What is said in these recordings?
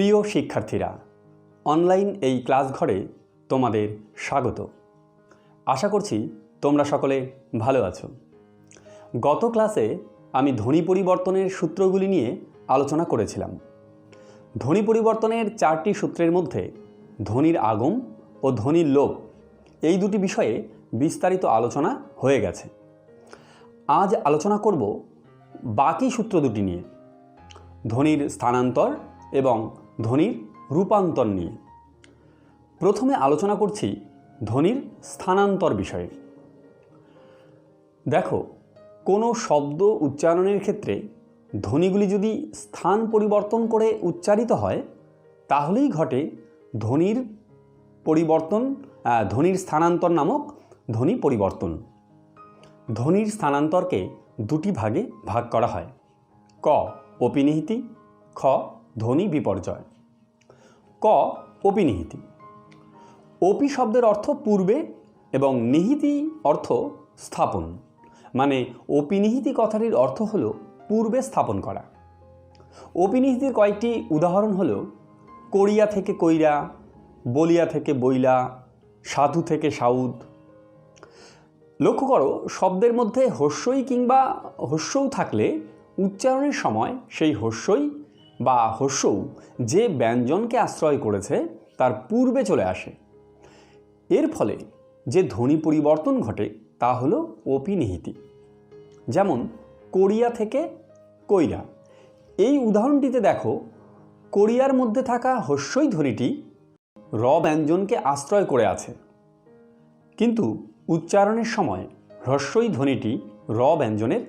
প্রিয় শিক্ষার্থীরা, অনলাইন এই ক্লাস ঘরে তোমাদের স্বাগত। আশা করছি তোমরা সকলে ভালো আছো। গত ক্লাসে আমি ধ্বনি পরিবর্তনের সূত্রগুলি নিয়ে আলোচনা করেছিলাম। ধ্বনি পরিবর্তনের 4টি সূত্রের মধ্যে ধ্বনির আগম ও ধ্বনির লোপ এই দুটি বিষয়ে বিস্তারিত আলোচনা হয়ে গেছে। আজ আলোচনা করব বাকি সূত্র দুটি নিয়ে, ধ্বনির স্থানান্তর এবং ধ্বনির রূপান্তর নিয়ে। প্রথমে আলোচনা করছি ধ্বনির স্থানান্তর বিষয়ে। দেখো, কোনো শব্দ উচ্চারণের ক্ষেত্রে ধ্বনিগুলি যদি স্থান পরিবর্তন করে উচ্চারিত হয় তাহলেই ঘটে ধ্বনির পরিবর্তন, ধ্বনির স্থানান্তর নামক ধ্বনি পরিবর্তন। ধ্বনির স্থানান্তরকে দুটি ভাগে ভাগ করা হয়। ক, অপিনিহিতি, খ, ধ্বনি বিপর্যয়। ক, অপিনিহিতি। অপি শব্দের অর্থ পূর্বে এবং নিহিতি অর্থ স্থাপন, মানে অপিনিহিতি কথাটির অর্থ হল পূর্বে স্থাপন করা। অপিনিহিতির কয়েকটি উদাহরণ হল করিয়া থেকে কইরা, বলিয়া থেকে বইলা, সাধু থেকে সাউদ। লক্ষ্য করো, শব্দের মধ্যে হস্যই কিংবা হস্যও থাকলে উচ্চারণের সময় সেই হস্যই বা হস্যও যে ব্যঞ্জনকে আশ্রয় করেছে তার পূর্বে চলে আসে। এর ফলে যে ধ্বনি পরিবর্তন ঘটে তা হলো অপিনিহিতি। যেমন করিয়া থেকে কইরা, এই উদাহরণটিতে দেখো করিয়ার মধ্যে থাকা হস্যই ধ্বনিটি র ব্যঞ্জনকে আশ্রয় করে আছে, কিন্তু উচ্চারণের সময় হ্রস্বই ধ্বনিটি র ব্যঞ্জনের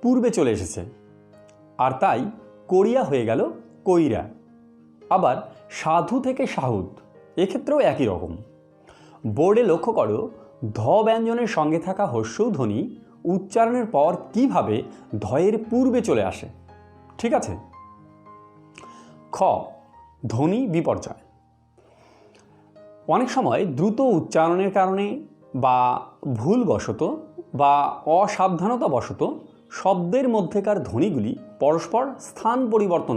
পূর্বে চলে এসেছে, আর তাই করিয়া হয়ে গেল কইরা। আবার সাধু থেকে সাহুদ, এক্ষেত্রেও একই রকম। বোর্ডে লক্ষ্য করো ধ ব্যঞ্জনের সঙ্গে থাকা হস্যৌ ধ্বনি উচ্চারণের পর কিভাবে ধয়ের পূর্বে চলে আসে। ঠিক আছে। খ, ধ্বনি বিপর্যয়। অনেক সময় দ্রুত উচ্চারণের কারণে বা ভুলবশত বা অসাবধানতাবশত শব্দের মধ্যেকার ধ্বনিগুলি পরস্পর স্থান পরিবর্তন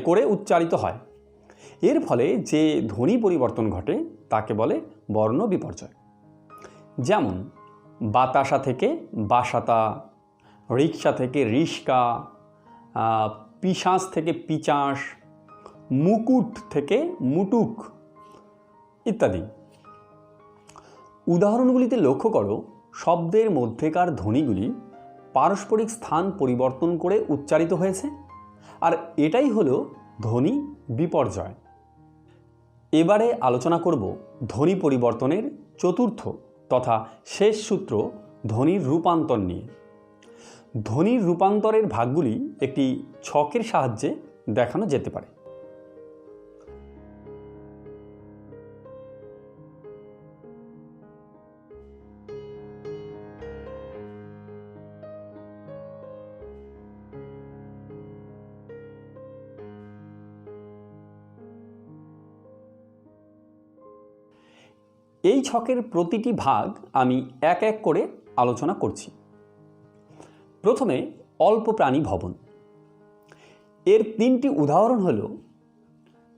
করে উচ্চারিত হয়। এর ফলে যে ধ্বনি পরিবর্তন ঘটে তাকে বলে বর্ণ বিপর্যয়। যেমন বাতাসা থেকে বাসাতা, রিক্সা থেকে রিস্কা, পিশাঁস থেকে পিচাঁস, মুকুট থেকে মুটুক ইত্যাদি। উদাহরণগুলিতে লক্ষ্য করো শব্দের মধ্যেকার ধ্বনিগুলি পারস্পরিক স্থান পরিবর্তন করে উচ্চারিত হয়েছে, আর এটাই হলো ধ্বনি বিপর্যয়। এবারে আলোচনা করব ধ্বনি পরিবর্তনের চতুর্থ তথা শেষ সূত্র ধ্বনির রূপান্তর নিয়ে। ধ্বনির রূপান্তরের ভাগগুলি একটি ছকের সাহায্যে দেখানো যেতে পারে। এই ছকের প্রতিটি ভাগ আমি এক এক করে আলোচনা করছি। প্রথমে অল্প প্রাণী ভবন। এর 3টি উদাহরণ হল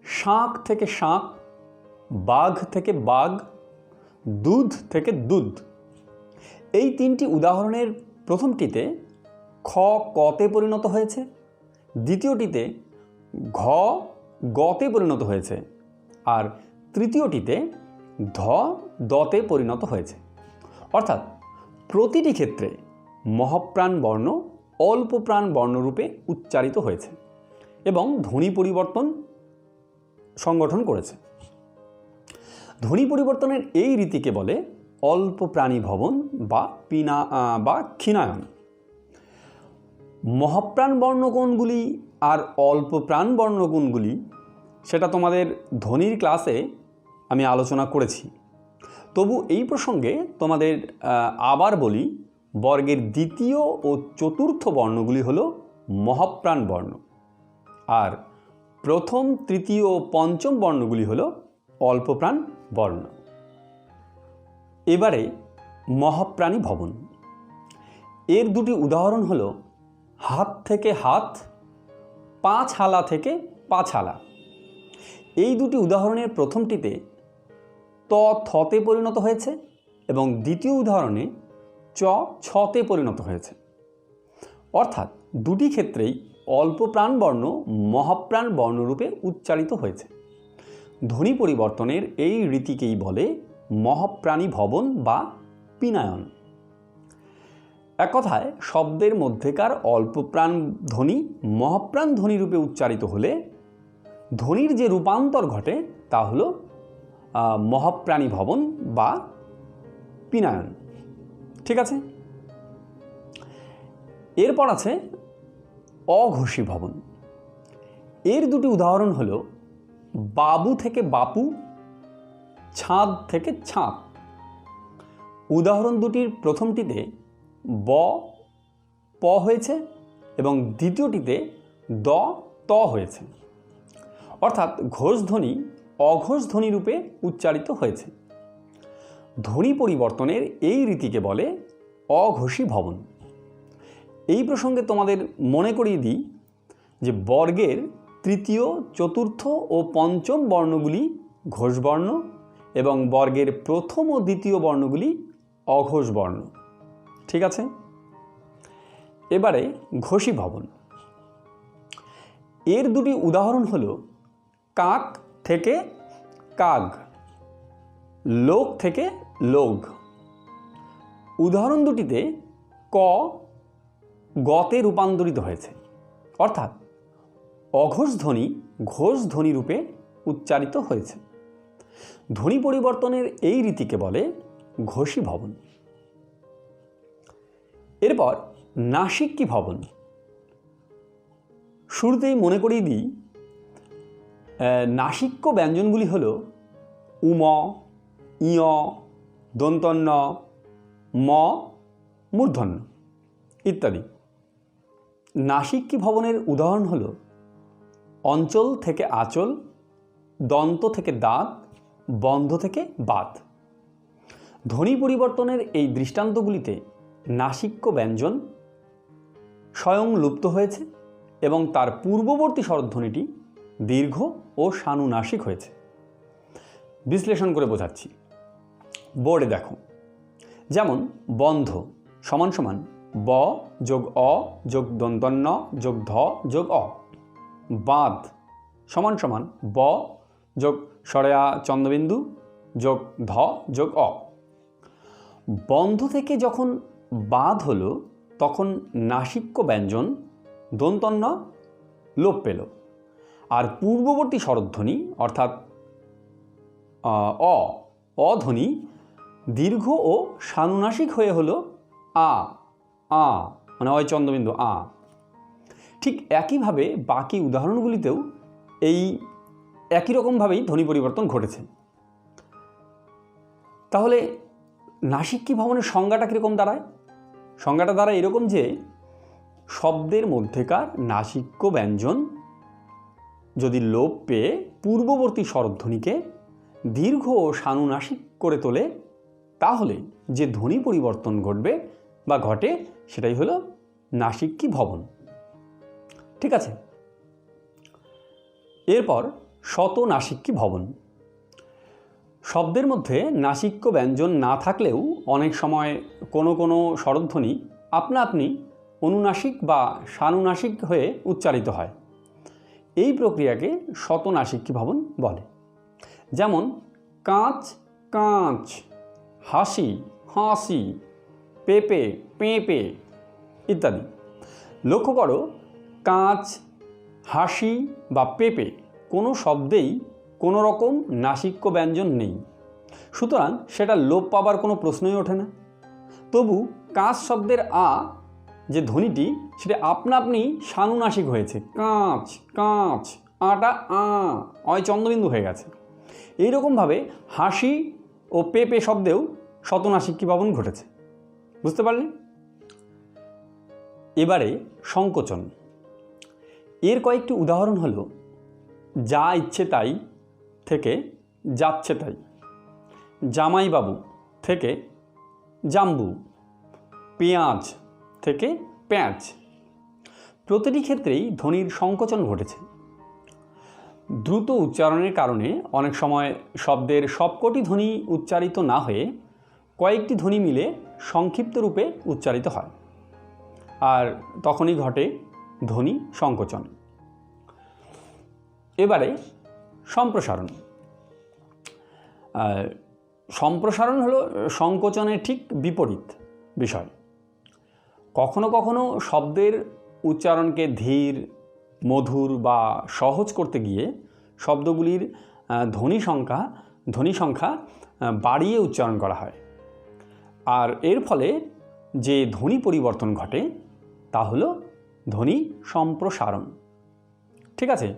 শাঁখ থেকে শাঁখ, বাঘ থেকে বাঘ, দুধ থেকে দুধ। এই 3টি উদাহরণের প্রথমটিতে খ কতে পরিণত হয়েছে, দ্বিতীয়টিতে ঘ গতে পরিণত হয়েছে, আর তৃতীয়টিতে ধ দতে পরিণত হয়েছে। অর্থাৎ প্রতিটি ক্ষেত্রে মহাপ্রাণ বর্ণ অল্প প্রাণ বর্ণরূপে উচ্চারিত হয়েছে এবং ধ্বনি পরিবর্তন সংগঠন করেছে। ধ্বনি পরিবর্তনের এই রীতিকে বলে অল্প প্রাণী ভবন বা ক্ষীণায়ন। মহাপ্রাণ বর্ণ কোনগুলি আর অল্প প্রাণ বর্ণ কোনগুলি সেটা তোমাদের ধ্বনির ক্লাসে আমি আলোচনা করেছি। তবু এই প্রসঙ্গে তোমাদের আবার বলি, বর্গের দ্বিতীয় ও চতুর্থ বর্ণগুলি হলো মহাপ্রাণ বর্ণ, আর প্রথম, তৃতীয় ও পঞ্চম বর্ণগুলি হলো অল্পপ্রাণ বর্ণ। এবারে মহাপ্রাণী ভবন। এর দুটি উদাহরণ হলো হাত থেকে হাত, পাঁচ হালা থেকে পাঁচ হালা। এই দুটি উদাহরণের প্রথমটিতে ত থতে পরিণত হয়েছে এবং দ্বিতীয় উদাহরণে চ ছতে পরিণত হয়েছে। অর্থাৎ দুটি ক্ষেত্রেই অল্প প্রাণ বর্ণ মহাপ্রাণ বর্ণরূপে উচ্চারিত হয়েছে। ধ্বনি পরিবর্তনের এই রীতিকেই বলে মহাপ্রাণী ভবন বা পিনায়ন। এক কথায় শব্দের মধ্যেকার অল্প প্রাণ ধ্বনি মহাপ্রাণ ধ্বনি রূপে উচ্চারিত হলে ধ্বনির যে রূপান্তর ঘটে তা হল মহাপ্রাণী ভবন বা পিনায়ন। ঠিক আছে, এরপর আছে অঘোষী ভবন। এর দুটি উদাহরণ হল বাবু থেকে বাপু, ছাদ থেকে ছাদ। উদাহরণ দুটির প্রথমটিতে ব প হয়েছে এবং দ্বিতীয়টিতে দ ত হয়েছে। অর্থাৎ ঘোষ ধ্বনি অঘোষ ধ্বনি রূপে উচ্চারিত হয়েছে। ধ্বনি পরিবর্তনের এই রীতিকে বলে অঘোষী ভবন। এই প্রসঙ্গে তোমাদের মনে করিয়ে দিই যে বর্গের তৃতীয়, চতুর্থ ও পঞ্চম বর্ণগুলি ঘোষ বর্ণ এবং বর্গের প্রথম ও দ্বিতীয় বর্ণগুলি অঘোষ বর্ণ। ঠিক আছে, এবারে ঘোষী ভবন। এর দুটি উদাহরণ হল কাক থেকে কাগ, লোক থেকে লোক। উদাহরণ দুটিতে ক গতে রূপান্তরিত হয়েছে, অর্থাৎ অঘোষ ধ্বনি ঘোষ ধ্বনি রূপে উচ্চারিত হয়েছে। ধ্বনি পরিবর্তনের এই রীতিকে বলে ঘোষী ভবন। এরপর নাসিক্যী ভবন। শুরুতেই মনে করিয়ে দিই নাসিক্য ব্যঞ্জনগুলি হল উম, ইয়, দন্তন্য, ম, মূর্ধন্য ইত্যাদি। নাসিক্যী ভবনের উদাহরণ হল অঞ্চল থেকে আঁচল, দন্ত থেকে দাঁত, বন্ধ থেকে বাত। ধ্বনি পরিবর্তনের এই দৃষ্টান্তগুলিতে নাসিক্য ব্যঞ্জন স্বয়ং লুপ্ত হয়েছে এবং তার পূর্ববর্তী স্বরধ্বনিটি দীর্ঘ ও সানুনাসিক হয়েছে। বিশ্লেষণ করে বোঝাচ্ছি, বোর্ডে দেখো। যেমন বন্ধ সমান সমান ব যোগ অ যোগ দন্তন্য যোগ ধ যোগ অ। বাঁধ সমান সমান ব যোগ সরেয়া চন্দ্রবিন্দু যোগ ধ যোগ অ। বন্ধ থেকে যখন বাঁধ হলো তখন নাসিক্য ব্যঞ্জন দন্তন্য লোপ পেল, আর পূর্ববর্তী স্বরধ্বনি অর্থাৎ অধ্বনি দীর্ঘ ও সানুনাসিক হয়ে হলো আ আ, মানে অয় চন্দ্রবিন্দু আ। ঠিক একইভাবে বাকি উদাহরণগুলিতেও এই একই রকমভাবেই ধ্বনি পরিবর্তন ঘটেছে। তাহলে নাসিক্যী ভবনের সংজ্ঞাটা কীরকম দাঁড়ায়? সংজ্ঞাটা দাঁড়ায় এরকম যে শব্দের মধ্যেকার নাসিক্য ব্যঞ্জন যদি লোপ পেয়ে পূর্ববর্তী স্বরধ্বনিকে দীর্ঘ ও সানুনাসিক করে তোলে তাহলে যে ধ্বনি পরিবর্তন ঘটবে বা ঘটে সেটাই হলো নাসিক্যী ভবন। ঠিক আছে, এরপর শত নাসিক্যী ভবন। শব্দের মধ্যে নাসিক্য ব্যঞ্জন না থাকলেও অনেক সময় কোনো কোনো স্বরধ্বনি আপনা আপনি অনুনাসিক বা সানুনাসিক হয়ে উচ্চারিত হয়। এই প্রক্রিয়াকে শত নাসিক্যী ভবন বলে। যেমন কাঁচ কাঁচ, হাসি হাসি, পেঁপে পেঁপে ইত্যাদি। লক্ষ্য করো, কাঁচ, হাসি বা পেঁপে কোনো শব্দেই কোনো রকম নাসিক্য ব্যঞ্জন নেই, সুতরাং সেটা লোপ পাবার কোনো প্রশ্নই ওঠে না। তবু কাঁচ শব্দের আ যে ধ্বনিটি সেটা আপনা আপনি সানুনাসিক হয়েছে, কাঁচ কাঁচ, আটা আ, অয় চন্দ্রবিন্দু হয়ে গেছে। এইরকমভাবে হাসি ও পেঁপে শব্দেও শতনাসিক্যী ভবন ঘটেছে। বুঝতে পারলে? এবারে সংকোচন। এর কয়েকটি উদাহরণ হল যা ইচ্ছে তাই থেকে যাচ্ছে তাই, জামাইবাবু থেকে জাম্বু, পেঁয়াজ থেকে প্যাঁচ। প্রতিটি ক্ষেত্রেই ধ্বনির সংকোচন ঘটেছে। দ্রুত উচ্চারণের কারণে অনেক সময় শব্দের সবকটি ধ্বনি উচ্চারিত না হয়ে কয়েকটি ধ্বনি মিলে সংক্ষিপ্ত রূপে উচ্চারিত হয়, আর তখনই ঘটে ধ্বনি সংকোচন। এবারে সম্প্রসারণ। সম্প্রসারণ হলো সংকোচনের ঠিক বিপরীত বিষয়। কখনো কখনো শব্দের উচ্চারণকে ধীর, মধুর বা সহজ করতে গিয়ে শব্দগুলির ধ্বনি সংখ্যা বাড়িয়ে উচ্চারণ করা হয়, আর এর ফলে যে ধ্বনি পরিবর্তন ঘটে তা হলো ধ্বনি সম্প্রসারণ। ঠিক আছে?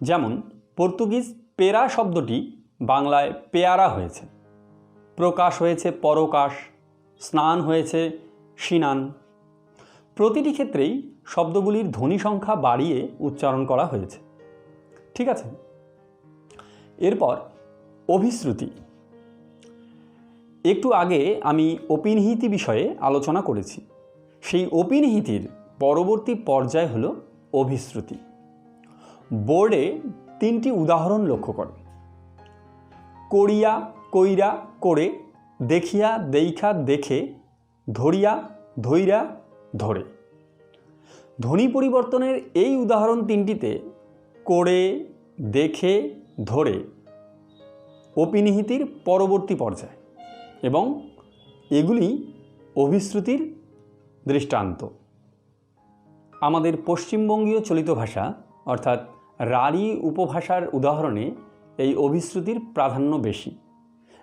যেমন পর্তুগিজ পেরা শব্দটি বাংলায় পেয়ারা হয়েছে, প্রকাশ হয়েছে পরকাশ, স্নান হয়েছে স্নান। প্রতিটি ক্ষেত্রেই শব্দগুলির ধ্বনি সংখ্যা বাড়িয়ে উচ্চারণ করা হয়েছে। ঠিক আছে? এরপর অভিশ্রুতি। একটু আগে আমি অপিনিহিতি বিষয়ে আলোচনা করেছি। সেই অপিনিহিতির পরবর্তী পর্যায় হলো অভিশ্রুতি। বোর্ডে 3টি উদাহরণ লক্ষ্য করো। করিয়া, কইরা, করে, দেখিয়া, দেইখা, দেখে, ধরিয়া, ধইরা, ধরে। ধ্বনি পরিবর্তনের এই উদাহরণ 3টিতে করে, দেখে, ধরে অপিনিহিতির পরবর্তী পর্যায় এবং এগুলি অভিশ্রুতির দৃষ্টান্ত। আমাদের পশ্চিমবঙ্গীয় চলিত ভাষা অর্থাৎ রাঢ়ী উপভাষার উদাহরণে এই অভিশ্রুতির প্রাধান্য বেশি।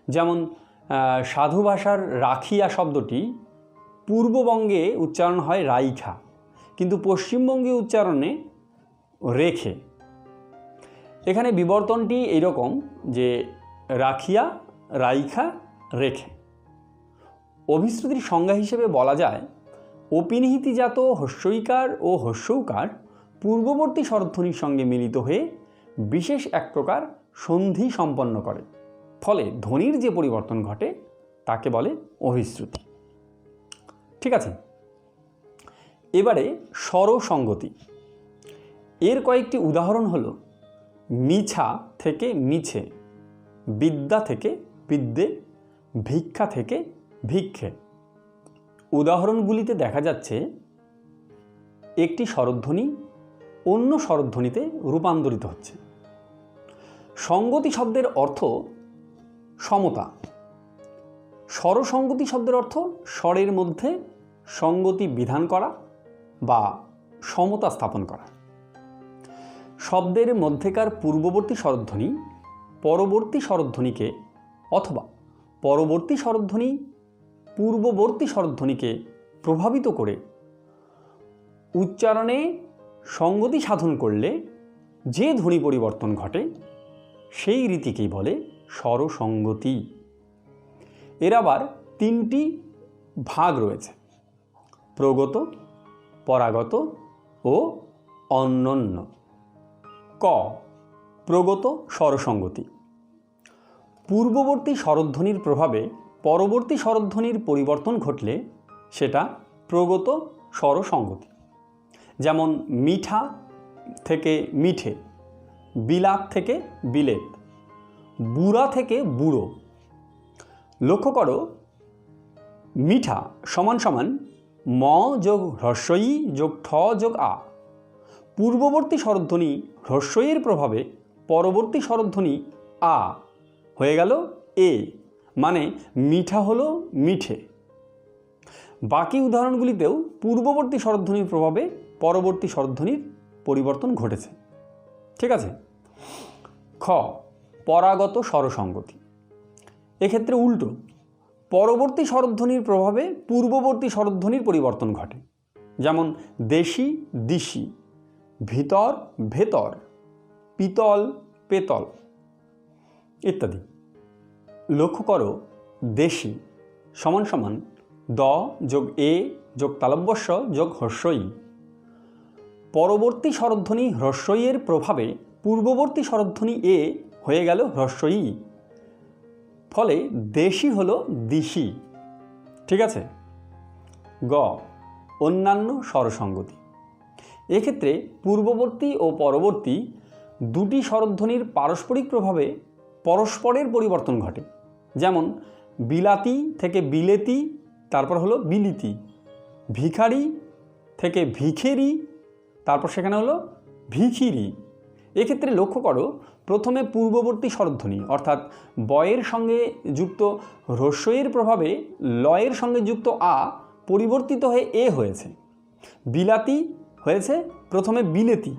যেমন সাধু ভাষার রাখিয়া শব্দটি পূর্ববঙ্গে উচ্চারণ হয় রাইখা, কিন্তু পশ্চিমবঙ্গীয় উচ্চারণে রেখে। এখানে বিবর্তনটি এইরকম যে রাখিয়া, রাইখা, রেখে। অভিশ্রুতির সংজ্ঞা হিসেবে বলা যায় অপিনিহিতিজাত হস্যইকার ও হস্যৌকার পূর্ববর্তী স্বরধ্বনির সঙ্গে মিলিত হয়ে বিশেষ এক প্রকার সন্ধি সম্পন্ন করে, ফলে ধ্বনির যে পরিবর্তন ঘটে তাকে বলে অভিশ্রুতি। ঠিক আছে? এবারে স্বরসঙ্গতি। এর কয়েকটি উদাহরণ হলো মিছা থেকে মিছে, বিদ্যা থেকে বিদ্যে, ভিক্ষা থেকে ভিক্ষে। উদাহরণগুলিতে দেখা যাচ্ছে একটি স্বরধ্বনি অন্য স্বরধ্বনিতে রূপান্তরিত হচ্ছে। সঙ্গতি শব্দের অর্থ সমতা। স্বরসঙ্গতি শব্দের অর্থ স্বরের মধ্যে সঙ্গতি বিধান করা বা সমতা স্থাপন করা। শব্দের মধ্যেকার পূর্ববর্তী স্বরধ্বনি পরবর্তী স্বরধ্বনিকে অথবা পরবর্তী স্বরধ্বনি পূর্ববর্তী স্বরধ্বনিকে প্রভাবিত করে উচ্চারণে সঙ্গতি সাধন করলে যে ধ্বনি পরিবর্তন ঘটে সেই রীতিকেই বলে স্বরসঙ্গতি। এর আবার 3টি ভাগ রয়েছে: প্রগত, পরাগত ও অনন্য। ক. প্রগত স্বরসঙ্গতি। পূর্ববর্তী স্বরধ্বনির প্রভাবে পরবর্তী স্বরধ্বনির পরিবর্তন ঘটলে সেটা প্রগত স্বরসঙ্গতি। যেমন মিঠা থেকে মিঠে, বিলাত থেকে বিলেত, বুড়া থেকে বুড়ো। লক্ষ্য করো, মিঠা সমান সমান ম যোগ হ্রস্বই যোগ ঠ যোগ আ। পূর্ববর্তী স্বরধ্বনি হ্রস্বইয়ের প্রভাবে পরবর্তী স্বরধ্বনি আ হয়ে গেল এ, মানে মিঠা হলো মিঠে। বাকি উদাহরণগুলিতেও পূর্ববর্তী স্বরধ্বনির প্রভাবে পরবর্তী স্বরধ্বনির পরিবর্তন ঘটেছে। ঠিক আছে? খ. পরাগত স্বরসঙ্গতি। এক্ষেত্রে উল্টো, পরবর্তী স্বরধ্বনির প্রভাবে পূর্ববর্তী স্বরধ্বনির পরিবর্তন ঘটে। যেমন দেশি, দিশি, ভিতর, ভেতর, পিতল, পেতল ইত্যাদি। লক্ষ্য করো, দেশি সমান সমান দ যোগ এ যোগ তালব্যস্য যোগ হ্রস্বই। পরবর্তী স্বরধ্বনি হ্রস্বইয়ের প্রভাবে পূর্ববর্তী স্বরধ্বনি এ হয়ে গেল হ্রস্বই, ফলে দেশি হলো দিশি। ঠিক আছে? গ. অন্যান্য স্বরসঙ্গতি। এক্ষেত্রে পূর্ববর্তী ও পরবর্তী দুটি স্বরধ্বনির পারস্পরিক প্রভাবে পরস্পরের পরিবর্তন ঘটে। যেমন বিলাতি থেকে বিলেতি, তারপর হলো বিলিতি। ভিখারি থেকে ভিখেরি, তারপর সেখানে হলো ভিখিরি। এক্ষেত্রে লক্ষ্য করো, প্রথমে পূর্ববর্তী স্বরধ্বনি অর্থাৎ বয়ের সঙ্গে যুক্ত হ্রস্বইয়ের প্রভাবে লয়ের সঙ্গে যুক্ত আ পরিবর্তিত হয়ে এ হয়েছে। বিলাতি হয়েছে প্রথমে বিলেতি,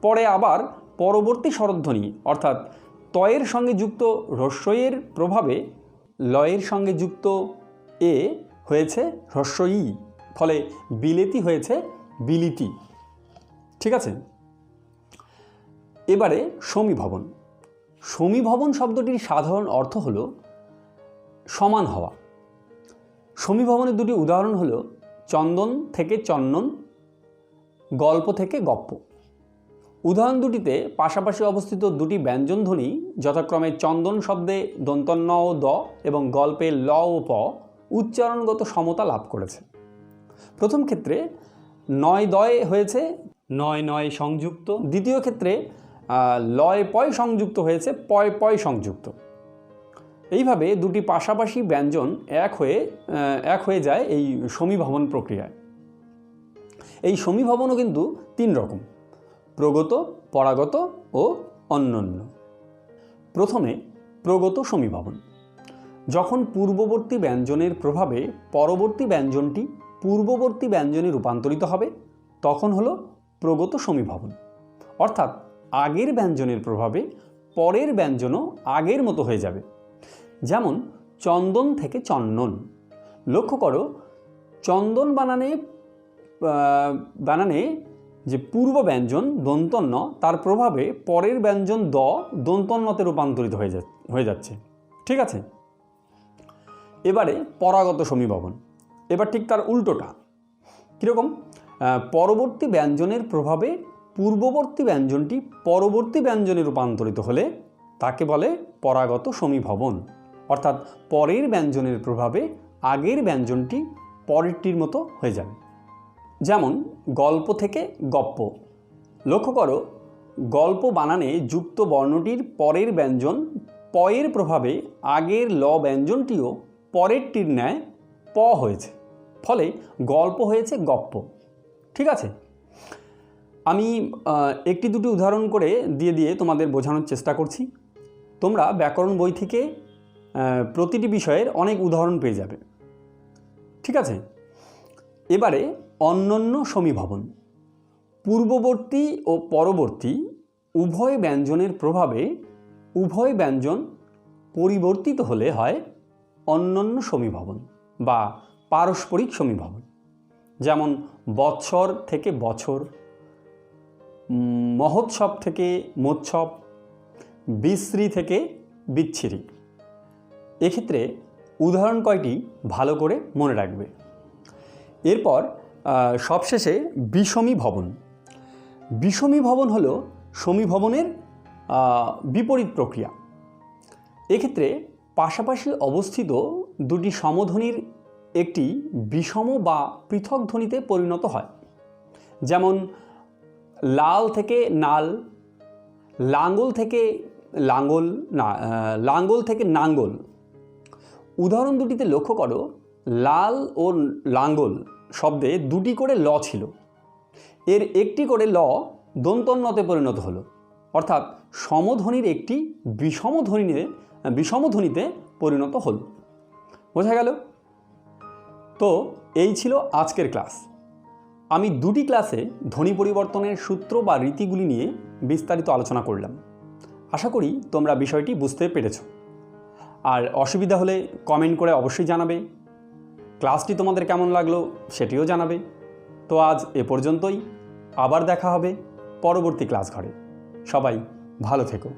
পরে আবার পরবর্তী স্বরধ্বনি অর্থাৎ তয়ের সঙ্গে যুক্ত হ্রস্বইয়ের প্রভাবে লয়ের সঙ্গে যুক্ত এ হয়েছে হ্রস্বই, ফলে বিলেতি হয়েছে বিলিতি। ঠিক আছে, এবারে সমীভবন। সমীভবন শব্দটির সাধারণ অর্থ হল সমান হওয়া। সমীভবনের দুটি উদাহরণ হল চন্দন থেকে চন্দন, গল্প থেকে গপ্প। উদাহরণ দুটিতে পাশাপাশি অবস্থিত দুটি ব্যঞ্জনধ্বনি যথাক্রমে চন্দন শব্দে দন্তন্য ও দ এবং গল্পে ল ও প উচ্চারণগত সমতা লাভ করেছে। প্রথম ক্ষেত্রে নয় দয় হয়েছে নয় নয় সংযুক্ত, দ্বিতীয় ক্ষেত্রে লয় পয় সংযুক্ত হয়েছে পয় পয় সংযুক্ত। এইভাবে দুটি পাশাপাশি ব্যঞ্জন এক হয়ে যায় এই সমীভবন প্রক্রিয়ায়। এই সমীভবনও কিন্তু তিন রকম: প্রগত, পরাগত ও অন্যান্য। প্রথমে প্রগত সমীভবন। যখন পূর্ববর্তী ব্যঞ্জনের প্রভাবে পরবর্তী ব্যঞ্জনটি পূর্ববর্তী ব্যঞ্জনে রূপান্তরিত হবে তখন হলো প্রগত সমীভবন, অর্থাৎ আগের ব্যঞ্জনের প্রভাবে পরের ব্যঞ্জনও আগের মতো হয়ে যাবে। যেমন চন্দন থেকে চন্দন। লক্ষ্য করো, চন্দন বানানে যে পূর্ব ব্যঞ্জন দন্তন্য তার প্রভাবে পরের ব্যঞ্জন দ দন্তন্যতে রূপান্তরিত হয়ে যাচ্ছে। ঠিক আছে, এবারে পরাগত সমীভবন। এবার ঠিক তার উল্টোটা। কীরকম? পরবর্তী ব্যঞ্জনের প্রভাবে পূর্ববর্তী ব্যঞ্জনটি পরবর্তী ব্যঞ্জনে রূপান্তরিত হলে তাকে বলে পরাগত সমীভবন, অর্থাৎ পরের ব্যঞ্জনের প্রভাবে আগের ব্যঞ্জনটি পরেরটির মতো হয়ে যাবে। যেমন গল্প থেকে গপ্প। লক্ষ্য করো, গল্প বানানে যুক্ত বর্ণটির পরের ব্যঞ্জন পয়ের প্রভাবে আগের ল ব্যঞ্জনটিও পরেরটির ন্যায় প হয়েছে, ফলে গল্প হয়েছে গপ্প। ঠিক আছে, আমি একটি দুটি উদাহরণ করে দিয়ে তোমাদের বোঝানোর চেষ্টা করছি। তোমরা ব্যাকরণ বই থেকে প্রতিটি বিষয়ের অনেক উদাহরণ পেয়ে যাবে। ঠিক আছে, এবারে অন্যান্য সমীভবন। পূর্ববর্তী ও পরবর্তী উভয় ব্যঞ্জনের প্রভাবে উভয় ব্যঞ্জন পরিবর্তিত হলে হয় অন্যান্য সমীভবন বা পারস্পরিক সমীভবন। যেমন বৎসর থেকে বছর, মহোৎসব থেকে মোৎসব, বিশ্রী থেকে বিচ্ছিরি। এক্ষেত্রে উদাহরণ কয়টি ভালো করে মনে রাখবে। এরপর সবশেষে বিষমীভবন। বিষমীভবন হলো সমীভবনের বিপরীত প্রক্রিয়া। এক্ষেত্রে পাশাপাশি অবস্থিত দুটি সমধ্বনির একটি বিষম বা পৃথক ধ্বনিতে পরিণত হয়। যেমন লাল থেকে নাল, লাঙ্গল থেকে নাঙ্গল। উদাহরণ দুটিতে লক্ষ্য করো, লাল ও লাঙ্গল শব্দে দুটি করে ল ছিল, এর একটি করে ল দন্তন্যতে পরিণত হলো, অর্থাৎ সমধ্বনির একটি বিষমধ্বনিতে পরিণত হলো। বোঝা গেল? তো এই ছিল আজকের ক্লাস। আমি দুটি ক্লাসে ধ্বনি পরিবর্তনের সূত্র বা রীতিগুলি নিয়ে বিস্তারিত আলোচনা করলাম। আশা করি তোমরা বিষয়টি বুঝতে পেরেছ। আর অসুবিধা হলে কমেন্ট করে অবশ্যই জানাবে। ক্লাসটি তোমাদের কেমন লাগলো সেটিও জানাবে। তো আজ এ পর্যন্তই, আবার দেখা হবে পরবর্তী ক্লাস ঘরে। সবাই ভালো থেকো।